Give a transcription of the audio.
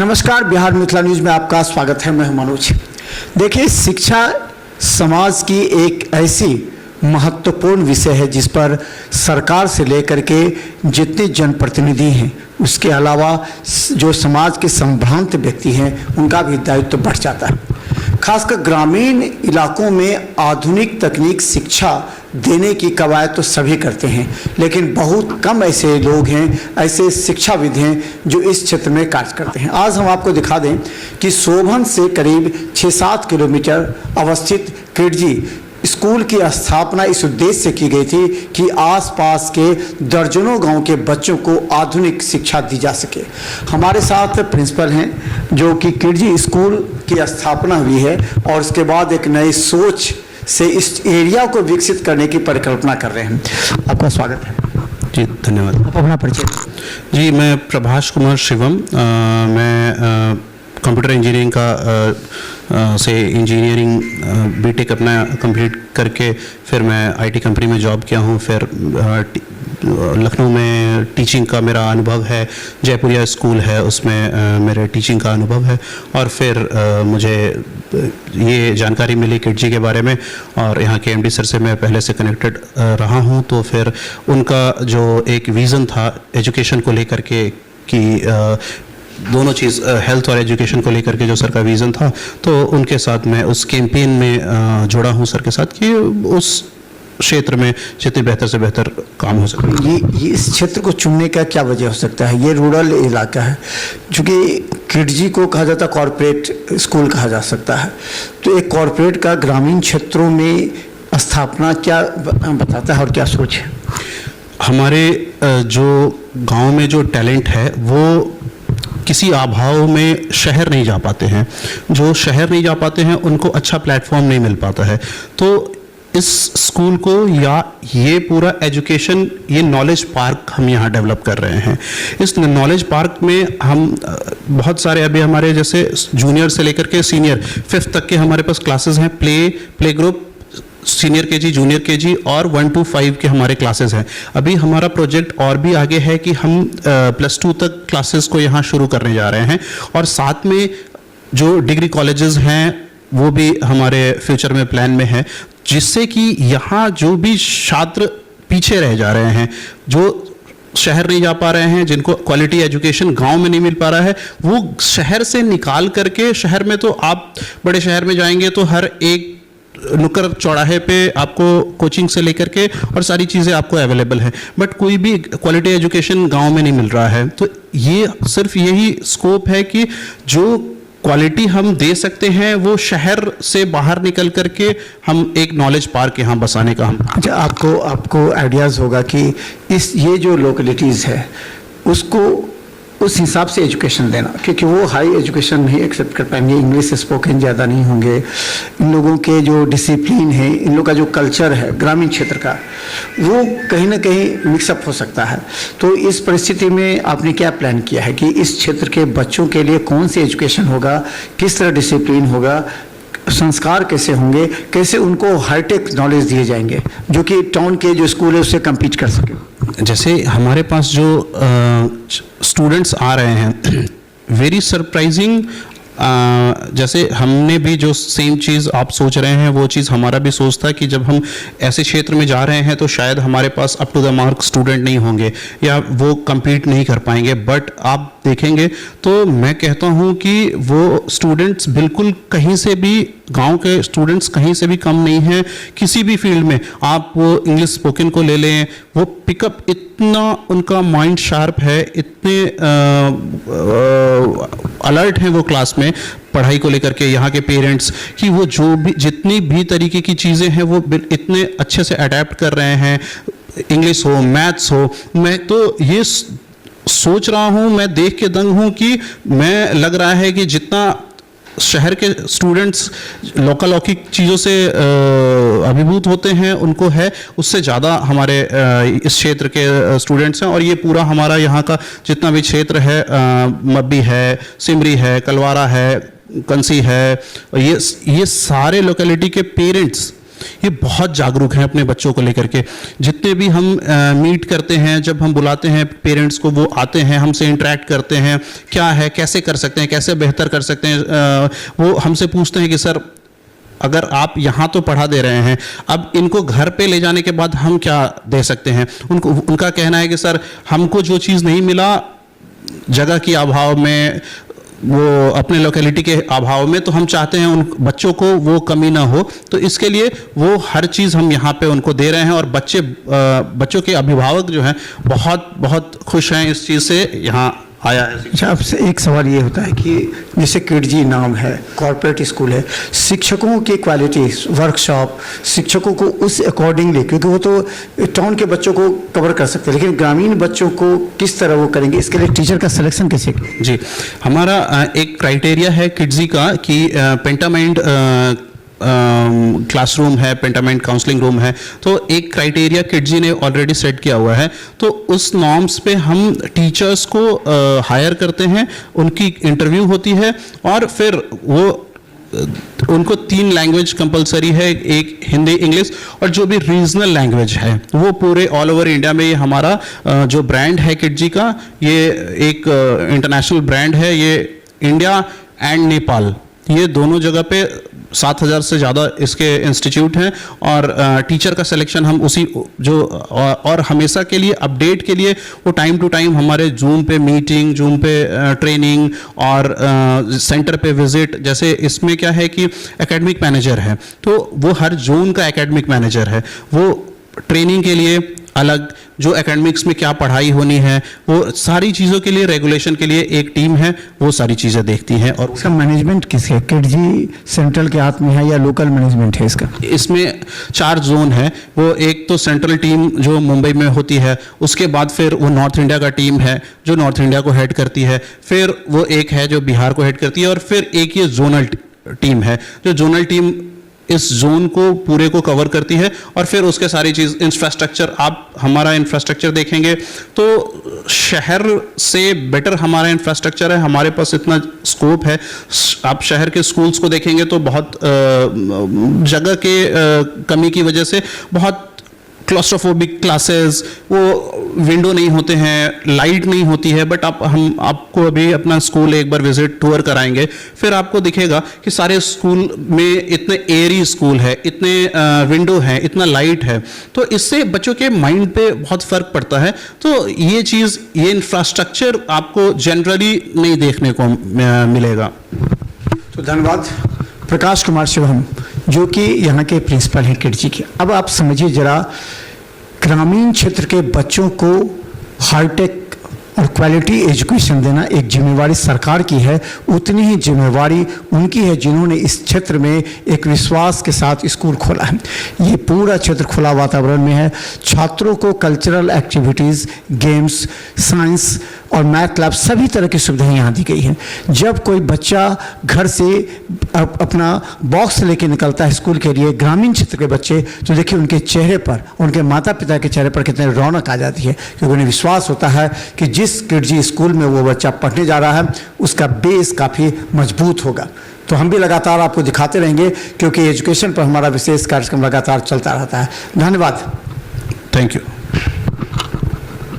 नमस्कार, बिहार मिथिला न्यूज़ में आपका स्वागत है। मैं हूं मनोज। देखिए, शिक्षा समाज की एक ऐसी महत्वपूर्ण विषय है जिस पर सरकार से लेकर के जितने जनप्रतिनिधि हैं, उसके अलावा जो समाज के संभ्रांत व्यक्ति हैं, उनका भी दायित्व बढ़ जाता है। खासकर ग्रामीण इलाकों में आधुनिक तकनीक शिक्षा देने की कवायद तो सभी करते हैं, लेकिन बहुत कम ऐसे लोग हैं, ऐसे शिक्षाविद हैं जो इस क्षेत्र में कार्य करते हैं। आज हम आपको दिखा दें कि सोभन से करीब 6-7 किलोमीटर अवस्थित किडजी स्कूल की स्थापना इस उद्देश्य से की गई थी कि आसपास के दर्जनों गांव के बच्चों को आधुनिक शिक्षा दी जा सके। हमारे साथ प्रिंसिपल हैं जो कि किडजी स्कूल की स्थापना हुई है और उसके बाद एक नई सोच से इस एरिया को विकसित करने की परिकल्पना कर रहे हैं। आपका स्वागत है। जी धन्यवाद। आप अपना परिचय। जी, मैं प्रभाष कुमार शिवम, मैं कंप्यूटर इंजीनियरिंग से इंजीनियरिंग बीटेक अपना कंप्लीट करके फिर मैं आईटी कंपनी में जॉब किया हूँ। फिर लखनऊ में टीचिंग का मेरा अनुभव है, जयपुरिया स्कूल है उसमें मेरे टीचिंग का अनुभव है। और फिर मुझे ये जानकारी मिली किडजी के बारे में और यहाँ के एमडी सर से मैं पहले से कनेक्टेड रहा हूँ। तो फिर उनका जो एक विज़न था एजुकेशन को लेकर के कि दोनों चीज़ हेल्थ और एजुकेशन को लेकर के जो सर का विज़न था, तो उनके साथ मैं उस कैंपेन में जुड़ा हूँ सर के साथ कि उस क्षेत्र में जितनी बेहतर से बेहतर काम हो सके। ये इस क्षेत्र को चुनने का क्या वजह हो सकता है? ये रूरल इलाका है, चूँकि किडजी को कहा जाता है कॉरपोरेट स्कूल कहा जा सकता है, तो एक कॉरपोरेट का ग्रामीण क्षेत्रों में स्थापना क्या बताता है और क्या सोच है? हमारे जो गांव में जो टैलेंट है वो किसी अभाव में शहर नहीं जा पाते हैं। जो शहर नहीं जा पाते हैं उनको अच्छा प्लेटफॉर्म नहीं मिल पाता है। तो इस स्कूल को या ये पूरा एजुकेशन, ये नॉलेज पार्क हम यहाँ डेवलप कर रहे हैं। इस नॉलेज पार्क में हम बहुत सारे अभी हमारे जैसे जूनियर से लेकर के सीनियर 5th तक के हमारे पास क्लासेस हैं। Play group, senior KG, junior KG और 1 to 5 के हमारे क्लासेस हैं। अभी हमारा प्रोजेक्ट और भी आगे है कि हम +2 तक क्लासेस को यहाँ शुरू करने जा रहे हैं और साथ में जो डिग्री कॉलेजेस हैं वो भी हमारे फ्यूचर में प्लान में है, जिससे कि यहाँ जो भी छात्र पीछे रह जा रहे हैं, जो शहर नहीं जा पा रहे हैं, जिनको क्वालिटी एजुकेशन गांव में नहीं मिल पा रहा है, वो शहर से निकाल करके, शहर में तो आप बड़े शहर में जाएंगे तो हर एक नुक्कड़ चौराहे पे आपको कोचिंग से लेकर के और सारी चीज़ें आपको अवेलेबल है, बट कोई भी क्वालिटी एजुकेशन गांव में नहीं मिल रहा है। तो ये सिर्फ यही स्कोप है कि जो क्वालिटी हम दे सकते हैं वो शहर से बाहर निकल करके हम एक नॉलेज पार्क यहाँ बसाने का हम। अच्छा, आपको आइडियाज़ होगा कि ये जो लोकेलिटीज़ है उसको उस हिसाब से एजुकेशन देना, क्योंकि वो हाई एजुकेशन नहीं एक्सेप्ट कर पाएंगे, इंग्लिश स्पोकन ज़्यादा नहीं होंगे, इन लोगों के जो डिसिप्लिन है, इन लोगों का जो कल्चर है ग्रामीण क्षेत्र का, वो कहीं ना कहीं मिक्सअप हो सकता है। तो इस परिस्थिति में आपने क्या प्लान किया है कि इस क्षेत्र के बच्चों के लिए कौन सी एजुकेशन होगा, किस तरह डिसिप्लिन होगा, संस्कार कैसे होंगे, कैसे उनको हाईटेक नॉलेज दिए जाएंगे जो कि टाउन के जो स्कूल है उससे कम्पीट कर सके? जैसे हमारे पास जो स्टूडेंट्स आ रहे हैं, वेरी सरप्राइजिंग, जैसे हमने भी जो सेम चीज़ आप सोच रहे हैं वो चीज़ हमारा भी सोच था कि जब हम ऐसे क्षेत्र में जा रहे हैं तो शायद हमारे पास up to the mark student नहीं होंगे या वो compete नहीं कर पाएंगे, बट आप देखेंगे तो मैं कहता हूँ कि वो स्टूडेंट्स बिल्कुल कहीं से भी, गांव के स्टूडेंट्स कहीं से भी कम नहीं हैं किसी भी फील्ड में। आप वो इंग्लिश स्पोकन को ले लें, वो पिकअप इतना उनका माइंड शार्प है, इतने अलर्ट हैं वो क्लास में पढ़ाई को लेकर के, यहाँ के पेरेंट्स कि वो जो भी जितनी भी तरीके की चीज़ें हैं वो इतने अच्छे से अडेप्ट कर रहे हैं, इंग्लिश हो, मैथ्स हो। मैं तो ये सोच रहा हूँ, मैं देख के दंग हूँ कि मैं लग रहा है कि जितना शहर के स्टूडेंट्स लोकल लौकिक चीज़ों से अभिभूत होते हैं उनको है, उससे ज़्यादा हमारे इस क्षेत्र के स्टूडेंट्स हैं। और ये पूरा हमारा यहाँ का जितना भी क्षेत्र है, मब्बी है, सिमरी है, कलवारा है, कंसी है, ये सारे लोकेलिटी के पेरेंट्स ये बहुत जागरूक हैं अपने बच्चों को लेकर के। जितने भी हम मीट करते हैं, जब हम बुलाते हैं पेरेंट्स को, वो आते हैं, हमसे इंटरेक्ट करते हैं, क्या है, कैसे कर सकते हैं, कैसे बेहतर कर सकते हैं। वो हमसे पूछते हैं कि सर अगर आप यहाँ तो पढ़ा दे रहे हैं, अब इनको घर पे ले जाने के बाद हम क्या दे सकते हैं। उनका कहना है कि सर हमको जो चीज़ नहीं मिला जगह के अभाव में, वो अपने लोकेलिटी के अभाव में, तो हम चाहते हैं उन बच्चों को वो कमी ना हो, तो इसके लिए वो हर चीज़ हम यहाँ पे उनको दे रहे हैं। और बच्चों के अभिभावक जो हैं बहुत बहुत खुश हैं इस चीज़ से यहाँ आया है। अच्छा, आपसे एक सवाल ये होता है कि जैसे किडजी नाम है, कॉर्पोरेट स्कूल है, शिक्षकों की क्वालिटी, वर्कशॉप, शिक्षकों को उस अकॉर्डिंगली, क्योंकि वो तो टाउन के बच्चों को कवर कर सकते हैं, लेकिन ग्रामीण बच्चों को किस तरह वो करेंगे, इसके लिए टीचर का सिलेक्शन कैसे? जी, हमारा एक क्राइटेरिया है किडजी का कि पेंटामाइंड क्लासरूम है, पेंटामाइंड काउंसलिंग रूम है, तो एक क्राइटेरिया किडजी ने ऑलरेडी सेट किया हुआ है। तो उस नॉर्म्स पे हम टीचर्स को हायर करते हैं, उनकी इंटरव्यू होती है और फिर वो उनको 3 लैंग्वेज कंपलसरी है, एक हिंदी, इंग्लिश और जो भी रीजनल लैंग्वेज है वो पूरे ऑल ओवर इंडिया में। ये हमारा जो ब्रांड है किडजी का, ये एक इंटरनेशनल ब्रांड है। ये इंडिया एंड नेपाल, ये दोनों जगह पे 7,000 से ज़्यादा इसके इंस्टीट्यूट हैं। और टीचर का सिलेक्शन हम उसी जो और हमेशा के लिए अपडेट के लिए वो टाइम टू टाइम हमारे जूम पे मीटिंग, जूम पे ट्रेनिंग और सेंटर पे विजिट। जैसे इसमें क्या है कि एकेडमिक मैनेजर है, तो वो हर जोन का एकेडमिक मैनेजर है, वो ट्रेनिंग के लिए अलग, जो एकेडमिक्स में क्या पढ़ाई होनी है, वो सारी चीज़ों के लिए, रेगुलेशन के लिए एक टीम है, वो सारी चीज़ें देखती हैं। और इसका मैनेजमेंट किसके, किडजी सेंट्रल के हाथ में है या लोकल मैनेजमेंट है इसका? इसमें 4 जोन है। वो एक तो सेंट्रल टीम जो मुंबई में होती है, उसके बाद फिर वो नॉर्थ इंडिया का टीम है जो नॉर्थ इंडिया को हेड करती है, फिर वो एक है जो बिहार को हेड करती है, और फिर एक ये जोनल टीम है जो जोनल टीम इस जोन को पूरे को कवर करती है। और फिर उसके सारी चीज़, इंफ्रास्ट्रक्चर, आप हमारा इंफ्रास्ट्रक्चर देखेंगे तो शहर से बेटर हमारा इंफ्रास्ट्रक्चर है, हमारे पास इतना स्कोप है। आप शहर के स्कूल्स को देखेंगे तो बहुत जगह के कमी की वजह से बहुत क्लॉस्ट्रोफोबिक क्लासेस, वो विंडो नहीं होते हैं, लाइट नहीं होती है। बट हम आपको अभी अपना स्कूल एक बार विजिट टूर कराएंगे, फिर आपको दिखेगा कि सारे स्कूल में इतने एयरी स्कूल है, इतने विंडो है, इतना लाइट है, तो इससे बच्चों के माइंड पे बहुत फ़र्क पड़ता है। तो ये चीज़, ये इंफ्रास्ट्रक्चर आपको जनरली नहीं देखने को मिलेगा। तो धन्यवाद प्रकाश कुमार शिवम, जो कि यहाँ के प्रिंसिपल हैं किडजी के। अब आप समझिए जरा, ग्रामीण क्षेत्र के बच्चों को हाईटेक और क्वालिटी एजुकेशन देना एक जिम्मेवारी सरकार की है, उतनी ही जिम्मेवारी उनकी है जिन्होंने इस क्षेत्र में एक विश्वास के साथ स्कूल खोला है। ये पूरा क्षेत्र खुला वातावरण में है। छात्रों को कल्चरल एक्टिविटीज़, गेम्स, साइंस और मैथ लैब, सभी तरह की सुविधाएं यहाँ दी गई हैं। जब कोई बच्चा घर से अपना बॉक्स लेके निकलता है स्कूल के लिए, ग्रामीण क्षेत्र के बच्चे, तो देखिए उनके चेहरे पर, उनके माता पिता के चेहरे पर कितने रौनक आ जाती है, क्योंकि उन्हें विश्वास होता है कि जिस किडजी स्कूल में वो बच्चा पढ़ने जा रहा है उसका बेस काफ़ी मजबूत होगा। तो हम भी लगातार आपको दिखाते रहेंगे, क्योंकि एजुकेशन पर हमारा विशेष कार्यक्रम लगातार चलता रहता है। धन्यवाद। Thank you.